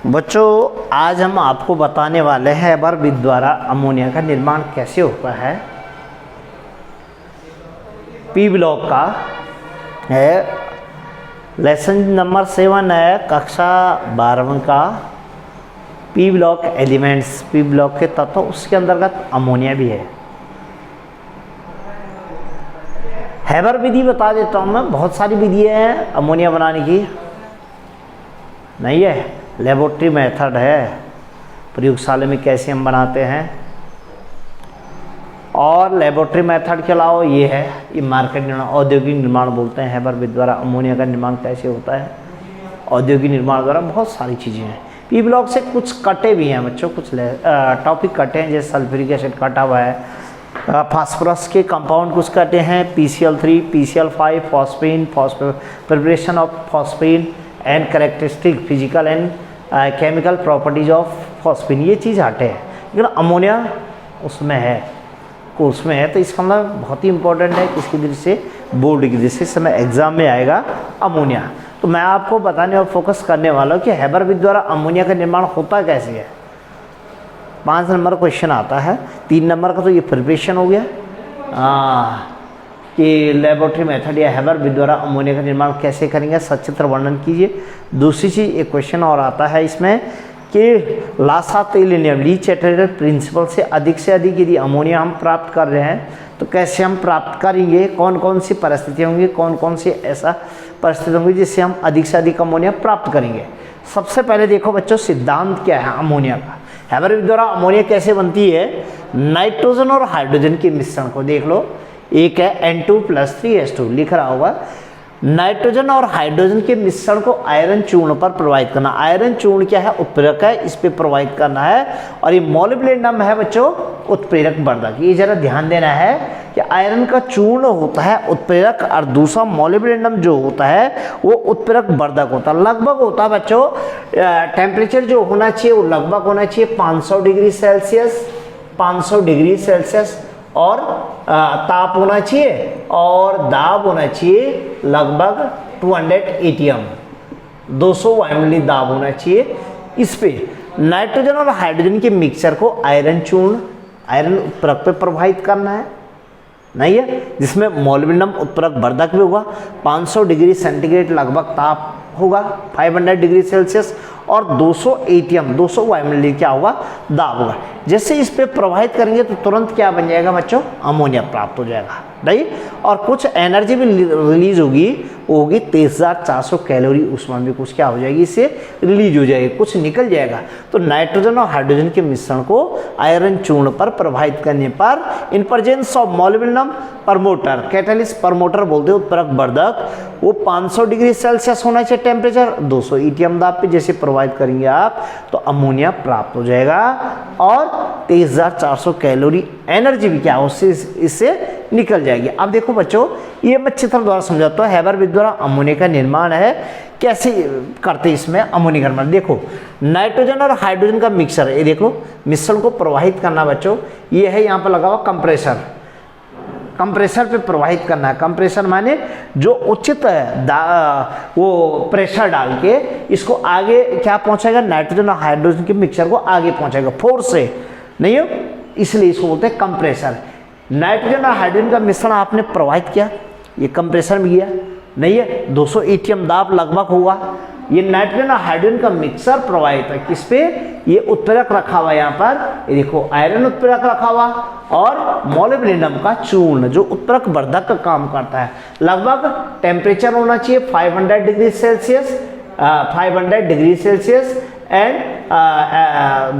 बच्चों, आज हम आपको बताने वाले हैं एबरविथ द्वारा अमोनिया का निर्माण कैसे होता है। पी ब्लॉक का है, लेसन नंबर 7 है, कक्षा 12 का P block elements, P block के तत्व, उसके अंतर्गत अमोनिया भी है। हैबर विधि बता देता हूँ मैं, बहुत सारी विधियाँ हैं अमोनिया बनाने की, नहीं है। लेबोरेटरी मेथड है, प्रयोगशाला में कैसे हम बनाते हैं, और लेबोरेटरी मेथड के अलावा ये है, ये मार्केट निर्माण, औद्योगिक निर्माण बोलते हैं। हैबरविथ द्वारा अमोनिया का निर्माण कैसे होता है, औद्योगिक निर्माण द्वारा बहुत सारी चीज़ें हैं। पी ब्लॉक से कुछ कटे भी हैं बच्चों, कुछ टॉपिक कटे हैं, जैसे सल्फ्यूरिक एसिड कटा हुआ है, फास्फोरस के कंपाउंड कुछ कटे हैं, PCl3, PCl5, phosphine, preparation of phosphine and characteristic physical and chemical properties of phosphine, ये चीज़ हटे हैं। लेकिन अमोनिया उसमें है, कोर्स में है, तो इसका मतलब बहुत ही इंपॉर्टेंट है किसकी दृष्टि से, बोर्ड की दृष्टि से। समय एग्जाम में आएगा अमोनिया, तो मैं आपको बताने और फोकस करने वाला हूँ कि हैबरविथ द्वारा अमोनिया का निर्माण होता कैसे है। 5 नंबर क्वेश्चन आता है, 3 नंबर का तो ये प्रिपरेशन हो गया कि लेबोरेटरी मेथड या हैबरविथ द्वारा अमोनिया का निर्माण कैसे करेंगे, सचित्र वर्णन कीजिए। दूसरी चीज़, एक क्वेश्चन और आता है इसमें कि लासातेलिनियम लीच-एटरेटर प्रिंसिपल से अधिक यदि अमोनिया हम प्राप्त कर रहे हैं तो कैसे हम प्राप्त करेंगे, कौन कौन सी परिस्थितियाँ होंगी, कौन कौन सी ऐसा परिस्थिति होंगी जिससे हम अधिक से अधिक अमोनिया प्राप्त करेंगे। सबसे पहले देखो बच्चों, सिद्धांत क्या है अमोनिया का। हैबरविथ द्वारा अमोनिया कैसे बनती है, नाइट्रोजन और हाइड्रोजन के मिश्रण को देख लो, एक है N2+3H2 लिख रहा होगा। नाइट्रोजन और हाइड्रोजन के मिश्रण को आयरन चूर्ण पर प्रवाहित करना। आयरन चूर्ण क्या है, उत्प्रेरक है, इस पे प्रवाहित करना है। और ये मॉलिब्डेनम है बच्चों, उत्प्रेरक वर्धक। ये जरा ध्यान देना है कि आयरन का चूर्ण होता है उत्प्रेरक, और दूसरा मॉलिब्डेनम जो होता है वो उत्प्रेरक वर्धक होता है। लगभग होता है बच्चों, टेम्परेचर जो होना चाहिए वो लगभग होना चाहिए 500 डिग्री सेल्सियस, 500 डिग्री सेल्सियस, और ताप होना चाहिए, और दाब होना चाहिए लगभग 200 ATM, 200 वायुमंडलीय दाब होना चाहिए। इस पे नाइट्रोजन और हाइड्रोजन के मिक्सचर को आयरन चूर्ण, आयरन उत्प्रेरक पे प्रवाहित करना है, नहीं है, जिसमें मॉलिब्डेनम उत्प्रेरक वर्धक भी होगा। 500 डिग्री सेंटीग्रेड लगभग ताप होगा, 500 डिग्री सेल्सियस, और 200 ATM, 200 वायुमंडलीय क्या होगा, दाब होगा। जैसे इस पे प्रवाहित करेंगे तो तुरंत क्या बन जाएगा बच्चों, अमोनिया प्राप्त हो जाएगा, नहीं। और कुछ एनर्जी भी रिलीज होगी, वो होगी 23,400 कैलोरी ऊष्मा भी कुछ क्या हो जाएगी, इससे रिलीज हो जाएगी, कुछ निकल जाएगा। तो नाइट्रोजन और हाइड्रोजन के मिश्रण को आयरन चूर्ण पर प्रवाहित करने पर in presence of molybdenum promoter, catalyst promoter बोलते हैं उत्प्रेरक वर्धक, वो 500 डिग्री सेल्सियस होना चाहिए टेम्परेचर, 200 ATM दाब पे जैसे प्रवाहित करेंगे आप तो अमोनिया प्राप्त हो जाएगा, और 23,400 कैलोरी एनर्जी भी क्या उससे इससे निकल जाएगी। अब देखो बच्चों, ये मैं चित्र द्वारा समझाता हूँ। हैबरविथ द्वारा अमोनिया का निर्माण है, कैसे करते हैं इसमें अमोनिया का निर्माण। देखो, नाइट्रोजन और हाइड्रोजन का मिक्सर है, ये देखो, मिश्रण को प्रवाहित करना बच्चों, ये है यहाँ पर लगा हुआ कंप्रेसर, कंप्रेसर पे प्रवाहित करना है। कंप्रेसर माने जो उचित वो प्रेशर डाल के इसको आगे क्या पहुंचाएगा, नाइट्रोजन और हाइड्रोजन के मिक्सचर को आगे पहुंचाएगा फोर्स से, नहीं हो, इसलिए इसको बोलते हैं कंप्रेसर। नाइट्रोजन और हाइड्रोजन का मिश्रण आपने प्रवाहित किया, ये कंप्रेसर में गया, नहीं है, 200 ATM दाब लगभग होगा। ये नाइट्रोजन और हाइड्रोजन का मिक्सर प्रवाहित है किस पे, ये उत्प्रेरक रखा हुआ यहाँ पर, ये देखो आयरन उत्प्रेरक रखा हुआ, और मॉलिब्डेनम का चूर्ण जो उत्प्रेरक वर्धक का काम करता है। लगभग टेम्परेचर होना चाहिए 500 degree Celsius, 500 degree Celsius, and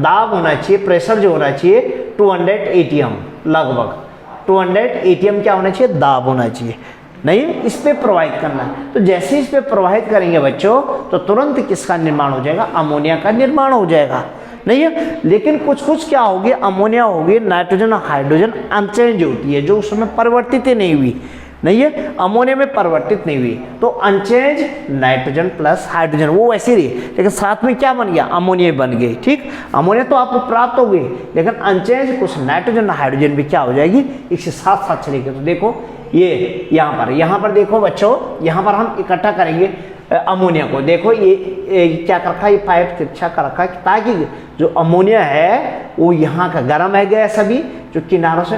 दाब होना चाहिए, प्रेशर जो होना चाहिए 200 ATM, लगभग 200 ATM क्या होना चाहिए, दाब होना चाहिए, नहीं, इस पे प्रवाहित करना है। तो जैसे इस पे प्रवाहित करेंगे बच्चों तो तुरंत किसका निर्माण हो जाएगा, अमोनिया का निर्माण हो जाएगा, नहीं है। लेकिन कुछ कुछ क्या होगी, अमोनिया होगी, नाइट्रोजन और हाइड्रोजन अनचेंज होती है, जो उसमें परिवर्तित ही नहीं हुई, नहीं है, अमोनिया में परिवर्तित नहीं हुई, तो अनचेंज नाइट्रोजन प्लस हाइड्रोजन वो वैसे रही, लेकिन साथ में क्या बन गया, अमोनिया बन गई। ठीक, अमोनिया तो आपको प्राप्त हो गई, लेकिन अनचेंज कुछ नाइट्रोजन हाइड्रोजन भी क्या हो जाएगी, इसके साथ साथ चलेगी। तो देखो ये यहाँ पर देखो बच्चों, यहाँ पर हम इकट्ठा करेंगे अमोनिया को। देखो ये क्या कर रखा है, ये पाइप तिरछा कर रखा है ताकि जो अमोनिया है वो यहाँ का गर्म है गैस, अभी जो किनारों से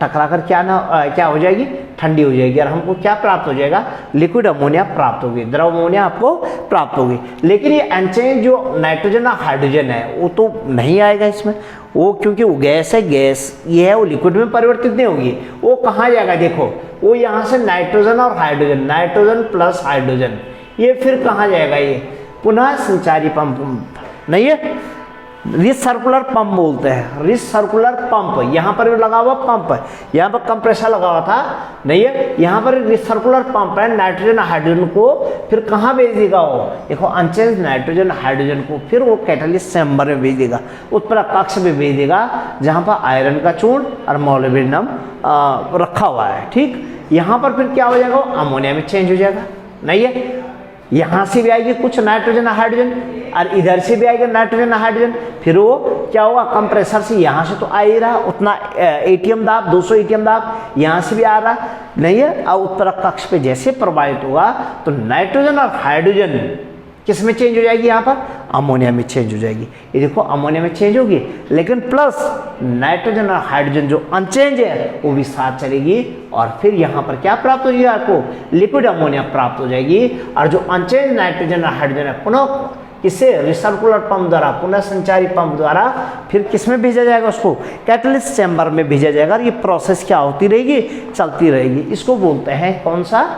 टकरा कर क्या हो जाएगी, ठंडी हो जाएगी और हमको क्या प्राप्त हो जाएगा, लिक्विड अमोनिया प्राप्त होगी, द्रव अमोनिया आपको प्राप्त होगी। लेकिन ये अनचेंज जो नाइट्रोजन और हाइड्रोजन है वो तो नहीं आएगा इसमें, वो क्योंकि वो गैस है, गैस ये है, वो लिक्विड में परिवर्तित नहीं होगी। वो कहाँ जाएगा, देखो वो यहाँ से नाइट्रोजन और हाइड्रोजन, नाइट्रोजन प्लस हाइड्रोजन, ये फिर कहाँ जाएगा, ये पुनः संचारी पंप नहीं है, रिसर्कुलर पंप बोलते हैं, रिसर्कुलर पंप। यहाँ पर भी लगा हुआ पंप है, यहाँ पर कंप्रेसर लगा हुआ था नहीं है, यहाँ पर रिसर्कुलर पंप है, नाइट्रोजन हाइड्रोजन को फिर कहाँ भेज देगा वो, देखो अनचेंज नाइट्रोजन हाइड्रोजन को फिर वो कैटालिस्ट चैम्बर में भेज देगा, उत्प्रेरक कक्ष में भेज देगा जहाँ पर आयरन का चूर्ण और मोलिब्डेनम रखा हुआ है। ठीक, यहाँ पर फिर क्या हो जाएगा, अमोनिया में चेंज हो जाएगा नहीं है, यहाँ से भी आएगी कुछ नाइट्रोजन हाइड्रोजन और इधर से भी आएगा नाइट्रोजन हाइड्रोजन, फिर वो क्या होगा, कंप्रेसर से यहाँ से तो आ ही रहा उतना एटीएम दाब 200 एटीएम दाब, यहाँ से भी आ रहा नहीं है, और उत्प्रेरक कक्ष पे जैसे प्रवाहित होगा तो नाइट्रोजन और हाइड्रोजन किस में चेंज हो जाएगी, यहाँ पर अमोनिया में चेंज हो जाएगी। ये देखो अमोनिया में चेंज होगी, लेकिन प्लस नाइट्रोजन और हाइड्रोजन जो अनचेंज है वो भी साथ चलेगी और फिर यहाँ पर क्या प्राप्त हो जाएगा, आपको लिक्विड अमोनिया प्राप्त हो जाएगी। और जो अनचेंज नाइट्रोजन और हाइड्रोजन है पुनः किससे, रिसर्कुलर पंप द्वारा, पुनः संचारी पंप द्वारा फिर किस में भेजा जाएगा, उसको कैटलिस्ट चैम्बर में भेजा जाएगा। और ये प्रोसेस क्या होती रहेगी, चलती रहेगी। इसको बोलते हैं कौन सा,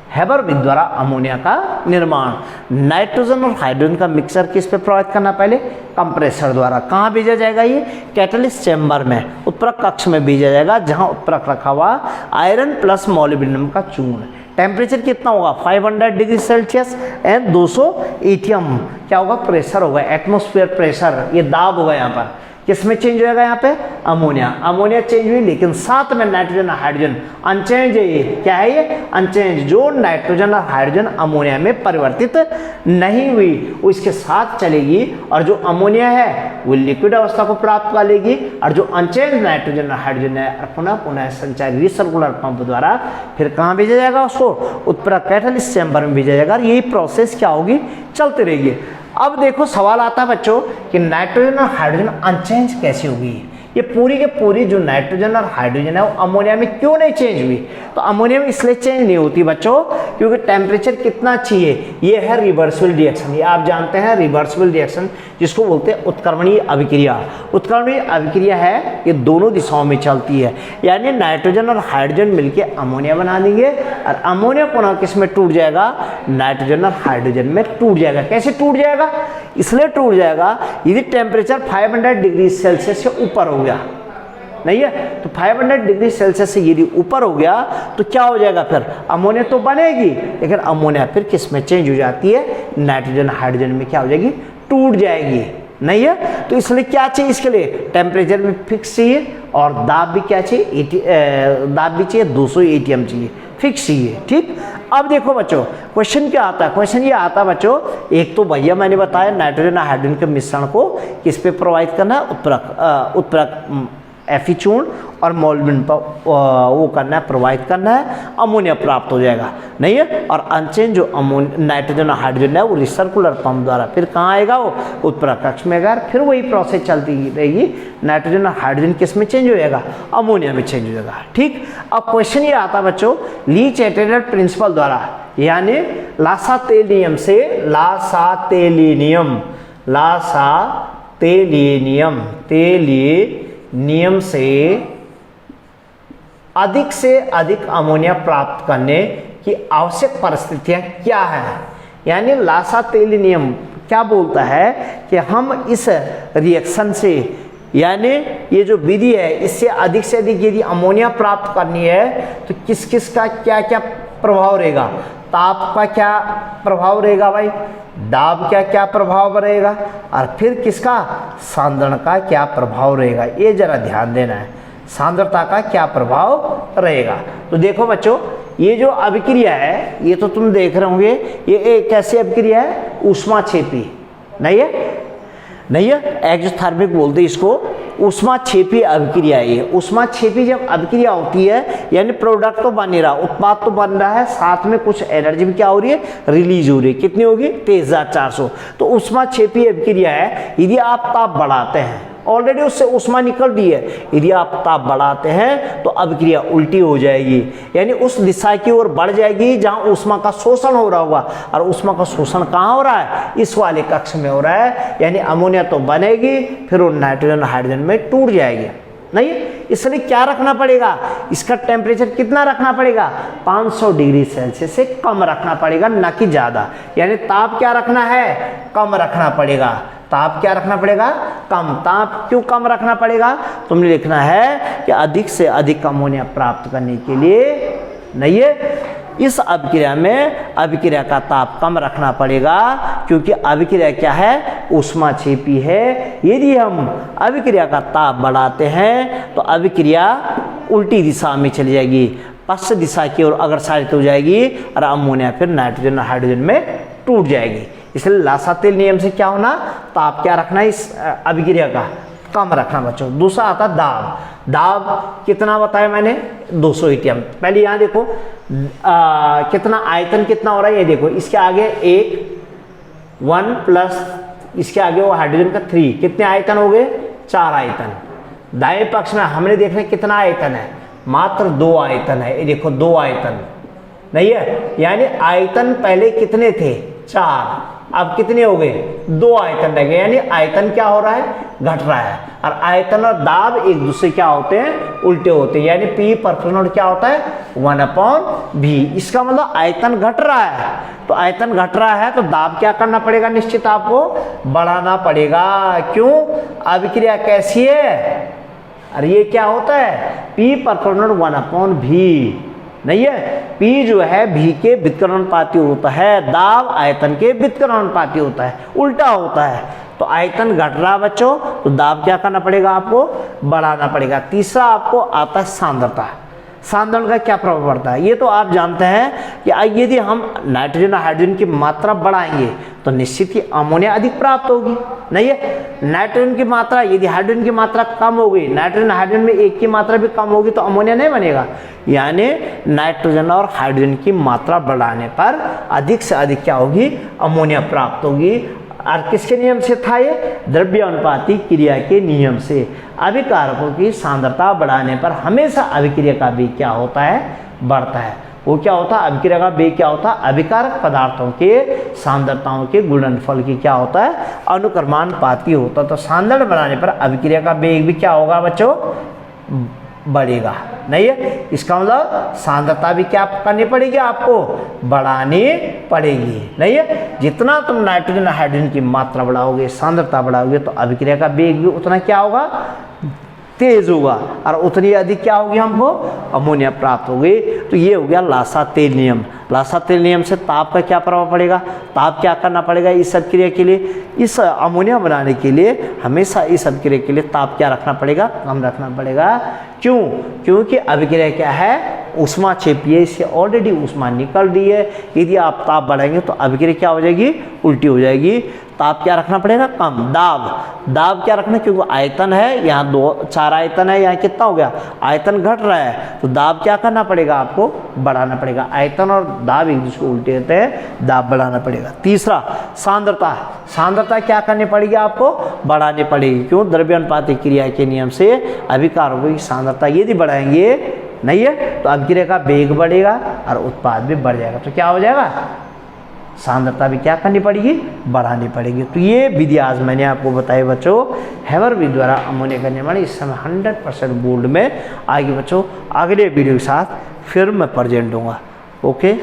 हैबर विधि द्वारा अमोनिया का निर्माण। नाइट्रोजन और हाइड्रोजन का मिक्सचर किस पे प्रभावित करना, पहले कंप्रेसर द्वारा। कहाँ भेजा जाएगा, ये कैटलिस्ट चैम्बर में, उत्प्रेरक कक्ष में भेजा जाएगा जहाँ उत्प्रेरक रखा हुआ आयरन प्लस मोलिब्डेनम का चूर्ण। टेम्परेचर कितना होगा, 500 डिग्री सेल्सियस एंड 200 एटीएम क्या होगा, प्रेशर होगा, एटमोस्फेयर प्रेशर, ये दाब होगा। यहाँ पर किस में चेंज होगा, यहाँ पे अमोनिया, अमोनिया चेंज हुई, लेकिन साथ में नाइट्रोजन और हाइड्रोजन अनचेंज है। ये क्या है, ये अनचेंज, जो नाइट्रोजन और हाइड्रोजन अमोनिया में परिवर्तित नहीं हुई वो इसके साथ चलेगी और जो अमोनिया है वो लिक्विड अवस्था को प्राप्त कर लेगी और जो अनचेंज नाइट्रोजन और हाइड्रोजन है पुनः पुनः संचारी रिसर्कुलर पंप द्वारा फिर कहाँ भेजा जाएगा, उसको उत्प्रेरक कैटलिस्ट चैम्बर में भेजा जाएगा। यही प्रोसेस क्या होगी, चलती रहेगी। अब देखो सवाल आता है बच्चों कि नाइट्रोजन और हाइड्रोजन अनचेंज कैसे होगी, ये पूरी के पूरी जो नाइट्रोजन और हाइड्रोजन है वो अमोनिया में क्यों नहीं चेंज हुई। तो अमोनिया में इसलिए चेंज नहीं होती बच्चों क्योंकि टेम्परेचर कितना चाहिए, ये है रिवर्सिबल रिएक्शन। ये आप जानते हैं रिवर्सिबल रिएक्शन जिसको बोलते हैं उत्क्रमणीय अभिक्रिया। उत्क्रमणीय अभिक्रिया है ये दोनों दिशाओं में चलती है, यानी नाइट्रोजन और हाइड्रोजन मिलकर अमोनिया बना देंगे और अमोनिया पुनः किस में टूट जाएगा, नाइट्रोजन और हाइड्रोजन में टूट जाएगा। कैसे टूट जाएगा, इसलिए टूट जाएगा यदि टेम्परेचर 500 डिग्री सेल्सियस से ऊपर हो गया नहीं है, तो 500 डिग्री सेल्सियस से यदि ऊपर हो गया तो क्या हो जाएगा, फिर अमोनिया तो बनेगी लेकिन अमोनिया फिर किस में चेंज हो जाती है, नाइट्रोजन हाइड्रोजन में क्या हो जाएगी, टूट जाएगी नहीं है। तो इसलिए क्या चाहिए, इसके लिए टेम्परेचर भी फिक्स चाहिए और दाब भी क्या चाहिए, दाब भी चाहिए 200 एटीएम चाहिए, फिक्स चाहिए। ठीक, अब देखो बच्चों क्वेश्चन क्या आता है, क्वेश्चन ये आता है बच्चों, एक तो भैया मैंने बताया नाइट्रोजन और हाइड्रोजन के मिश्रण को किस पे प्रोवाइड करना है, उत्प्रेरक Fe चूर्ण और मोलिब्डेनम पर वो करना है, प्रोवाइड करना है, अमोनिया प्राप्त हो जाएगा नहीं है। और अनचेंज जो नाइट्रोजन और हाइड्रोजन है वो रिसर्कुलर पंप द्वारा फिर कहाँ आएगा, वो उत्प्रेरक कक्ष में आएगा, फिर वही प्रोसेस चलती रहेगी। नाइट्रोजन और हाइड्रोजन किस में चेंज हो जाएगा, अमोनिया में चेंज हो जाएगा। ठीक, अब क्वेश्चन ये आता है बच्चों ली-चैटर्जी प्रिंसिपल द्वारा, यानी लासा-तेलियम से नियम से अधिक अमोनिया प्राप्त करने की आवश्यक परिस्थितियां क्या है। यानी लासा-तेली नियम क्या बोलता है कि हम इस रिएक्शन से, यानी ये जो विधि है इससे अधिक यदि अमोनिया प्राप्त करनी है तो किस किस का क्या क्या प्रभाव रहेगा, ताप का क्या प्रभाव रहेगा भाई, दाब का क्या प्रभाव रहेगा और फिर किसका, सांद्रण का क्या प्रभाव रहेगा। ये जरा ध्यान देना है, सांद्रता का क्या प्रभाव रहेगा। तो देखो बच्चों ये जो अभिक्रिया है ये तो तुम देख रहे होंगे, ये एक कैसी अभिक्रिया है, ऊष्माक्षेपी नहीं है, एक्सोथर्मिक बोलते इसको। ऊष्माक्षेपी अभिक्रिया है। ऊष्माक्षेपी जब अभिक्रिया होती है यानी प्रोडक्ट तो बन नहीं रहा, उत्पाद तो बन रहा है, साथ में कुछ एनर्जी भी क्या हो रही है, रिलीज हो रही है। कितनी होगी, 23,400। तो ऊष्माक्षेपी अभिक्रिया है। यदि आप ताप बढ़ाते हैं, ऑलरेडी उससे ऊष्मा निकल रही है, यदि आप ताप बढ़ाते हैं तो अभिक्रिया उल्टी हो जाएगी, यानी उस दिशा की ओर बढ़ जाएगी जहां ऊष्मा का शोषण हो रहा होगा। और ऊष्मा का शोषण कहाँ हो रहा है, इस वाले कक्ष में हो रहा है, यानी अमोनिया तो बनेगी, फिर वो नाइट्रोजन हाइड्रोजन में टूट जाएगी। नहीं, इसलिए क्या रखना पड़ेगा, इसका टेम्परेचर कितना रखना पड़ेगा, 500 डिग्री सेल्सियस से कम रखना पड़ेगा, ना कि ज़्यादा। यानी ताप क्या रखना है, कम रखना पड़ेगा। ताप क्या रखना पड़ेगा, कम। ताप क्यों कम रखना पड़ेगा, तुमने लिखना है कि अधिक से अधिक अमोनिया प्राप्त करने के लिए, नहीं है, इस अभिक्रिया में अभिक्रिया का ताप कम रखना पड़ेगा, क्योंकि अभिक्रिया क्या है, ऊष्माक्षेपी है। यदि हम अभिक्रिया का ताप बढ़ाते हैं तो अभिक्रिया उल्टी दिशा में चली जाएगी, पश्चिम दिशा की ओर अग्रसरित हो जाएगी और अमोनिया फिर नाइट्रोजन और हाइड्रोजन में टूट जाएगी। इसलिए लासातेल नियम से क्या होना, ताप क्या रखना है, इस अभिक्रिया का कम रखना बच्चों। दूसरा आता दाब। दाब कितना बताया मैंने, 200 atm। पहले यहाँ देखो कितना आयतन कितना हो रहा है, ये देखो, इसके आगे 1 प्लस इसके आगे वो हाइड्रोजन का 3, कितने आयतन हो गए, 4 आयतन। दाएं पक्ष में हमने देखना कितना आयतन है, मात्र 2 आयतन है। ये देखो 2 आयतन नहीं है, यानी आयतन पहले कितने थे, 4, अब कितने हो गए, 2 आयतन रह गए, यानी आयतन क्या हो रहा है, घट रहा है। और आयतन और दाब एक दूसरे क्या होते हैं, उल्टे होते हैं, यानी P पर क्या होता है, 1/V। इसका मतलब आयतन घट रहा है, तो आयतन घट रहा है तो दाब क्या करना पड़ेगा, निश्चित आपको बढ़ाना पड़ेगा। क्यों, अभिक्रिया कैसी है, अरे ये क्या होता है, P पर 1/V, नहीं है, P जो है V के व्युत्क्रमानुपाती होता है, दाब आयतन के व्युत्क्रमानुपाती होता है, उल्टा होता है। तो आयतन घट रहा बच्चों, तो दाब क्या करना पड़ेगा, आपको बढ़ाना पड़ेगा। तीसरा आपको आता है सांद्रता। सांद्रण का क्या प्रभाव पड़ता है, ये तो आप जानते हैं कि यदि हम नाइट्रोजन और हाइड्रोजन की मात्रा बढ़ाएंगे तो निश्चित ही अमोनिया अधिक प्राप्त होगी, नहीं है। नाइट्रोजन की मात्रा, यदि हाइड्रोजन की मात्रा कम हो गई, नाइट्रोजन हाइड्रोजन में एक की मात्रा भी कम होगी तो अमोनिया नहीं बनेगा। यानी नाइट्रोजन और हाइड्रोजन की मात्रा बढ़ाने पर अधिक से अधिक क्या होगी, अमोनिया प्राप्त होगी। और किसके नियम से था ये, द्रव्यानुपाती क्रिया के नियम से। अभिकारकों की सांद्रता बढ़ाने पर हमेशा अभिक्रिया का वेग क्या होता है, बढ़ता है। वो क्या होता है, अभिक्रिया का वेग क्या होता है, अभिकारक पदार्थों के सांद्रताओं के गुणनफल की क्या होता है, अनुक्रमानुपाती होता है। तो सांद्रण बढ़ाने पर अभिक्रिया का वेग भी क्या होगा बच्चों, बढ़ेगा, नहीं है। इसका मतलब सांद्रता भी क्या करनी पड़ेगी, आपको बढ़ानी पड़ेगी, नहीं है। जितना तुम नाइट्रोजन हाइड्रोजन की मात्रा बढ़ाओगे, सांद्रता बढ़ाओगे, तो अभिक्रिया का वेग भी उतना क्या होगा, तेज होगा, और उतनी अधिक क्या होगी, हमको अमोनिया प्राप्त होगी। तो ये हो गया लासातेल नियम। लासातेल नियम से ताप का क्या प्रभाव पड़ेगा, ताप क्या करना पड़ेगा इस अभिक्रिया के लिए, इस अमोनिया बनाने के लिए हमेशा इस अभिक्रिया के लिए ताप क्या रखना पड़ेगा, कम रखना पड़ेगा। क्यों, क्योंकि अभिक्रिया क्या है, ऊष्माक्षेपीय, इससे ऑलरेडी ऊष्मा निकल रही है। यदि आप ताप बढ़ाएंगे तो अभिक्रिया क्या हो जाएगी, उल्टी हो जाएगी। ताप क्या रखना पड़ेगा, कम। दाब, दाब क्या रखना, क्योंकि आयतन है, यहाँ 4 आयतन है, यहाँ कितना हो गया, आयतन घट रहा है, तो दाब क्या करना पड़ेगा, आपको बढ़ाना पड़ेगा। आयतन और दाब एक दूसरे को उल्टे होते हैं, दाब बढ़ाना पड़ेगा। तीसरा सांद्रता। सांद्रता क्या करनी पड़ेगी, आपको बढ़ानी पड़ेगी। क्यों, द्रव्यानुपाती क्रिया के नियम से अभिकारकों की सांद्रता यदि बढ़ाएंगे, नहीं है, तो अभिक्रिया का वेग बढ़ेगा और उत्पाद भी बढ़ जाएगा। तो क्या हो जाएगा, सांद्रता भी क्या करनी पड़ेगी, बढ़ानी पड़ेगी। तो ये विधि आज मैंने आपको बताई बच्चों, हैबर विधि द्वारा अमोनिया का निर्माण इस समय 100% बोल्ड में। आगे बच्चों अगले वीडियो के साथ फिर मैं प्रेजेंट दूंगा। ओके।